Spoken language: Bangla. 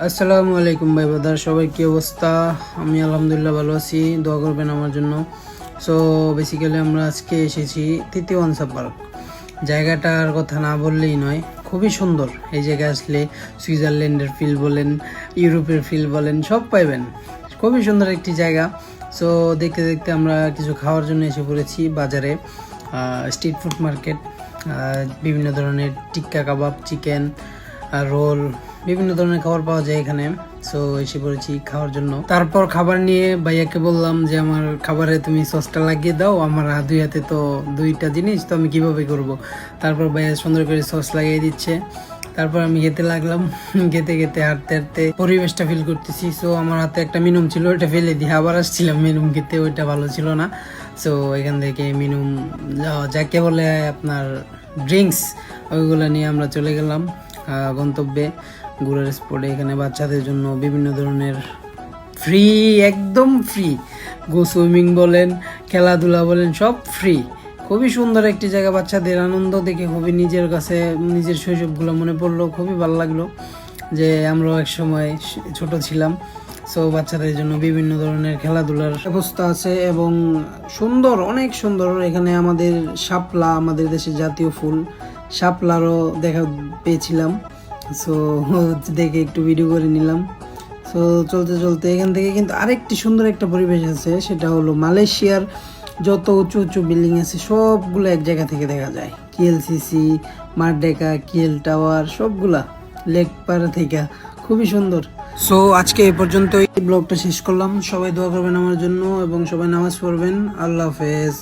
আসসালামু আলাইকুম ভাই ব্রাদার, সবাই কি অবস্থা? আমি আলহামদুলিল্লাহ ভালো আছি, দোয়া করবেন আমার জন্য। সো বেসিক্যালি আমরা আজকে এসেছি তিতিওয়ানসা পার্ক। জায়গাটার কথা না বললেই নয়, খুবই সুন্দর। এই জায়গায় আসলে সুইজারল্যান্ডের ফিল বলেন, ইউরোপের ফিল বলেন, সব পাইবেন। খুবই সুন্দর একটি জায়গা। সো দেখতে দেখতে আমরা কিছু খাওয়ার জন্য এসে পড়েছি বাজারে। স্ট্রিট ফুড মার্কেট, বিভিন্ন ধরনের টিক্কা কাবাব, চিকেন, রোল, বিভিন্ন ধরনের খাবার পাওয়া যায় এখানে। সো এসে পড়েছি খাওয়ার জন্য। তারপর খাবার নিয়ে ভাইয়াকে বললাম যে আমার খাবারে তুমি সসটা লাগিয়ে দাও, আমার দুই হাতে তো দুইটা জিনিস, তো আমি কিভাবে করব। তারপর ভাইয়া সুন্দর করে সস লাগিয়ে দিচ্ছে। তারপর আমি খেতে লাগলাম। খেতে খেতে হাঁটতে হাঁটতে পরিবেশটা ফিল করতেছি। সো আমার হাতে একটা মিনুম ছিল, ওইটা ফেলে দিয়ে আবার আসছিলাম মিনুম খেতে, ওইটা ভালো ছিল না। সো এখান থেকে মিনুম যাকে বলে আপনার ড্রিঙ্কস, ওইগুলো নিয়ে আমরা চলে গেলাম গন্তব্যে, ঘোরার স্পটে। এখানে বাচ্চাদের জন্য বিভিন্ন ধরনের ফ্রি, একদম ফ্রি, সুইমিং বলেন, খেলাধুলা বলেন, সব ফ্রি। খুবই সুন্দর একটি জায়গা। বাচ্চাদের আনন্দ দেখে খুবই নিজের কাছে নিজের শৈশবগুলো মনে পড়লো। খুবই ভালো লাগলো যে আমরাও এক সময় ছোট ছিলাম। সো বাচ্চাদের জন্য বিভিন্ন ধরনের খেলাধুলার ব্যবস্থা আছে এবং সুন্দর, অনেক সুন্দর। এখানে আমাদের শাপলা, আমাদের দেশের জাতীয় ফুল শাপলারও দেখা পেয়েছিলাম। সো দেখে একটু ভিডিও করে নিলাম। সো চলতে চলতে এখান থেকে কিন্তু আরেকটি সুন্দর একটা পরিবেশ আছে, সেটা হলো মালয়েশিয়ার যত উঁচু উঁচু বিল্ডিং আছে সবগুলো এক জায়গা থেকে দেখা যায়। কিএলসিসি, মারডেকা, কিএল টাওয়ার, সবগুলা লেক পাড়া থেকে। খুবই সুন্দর। সো আজকে এই পর্যন্ত এই ব্লগটা শেষ করলাম। সবাই দোয়া করবেন আমার জন্য এবং সবাই নামাজ পড়বেন। আল্লাহ হাফেজ।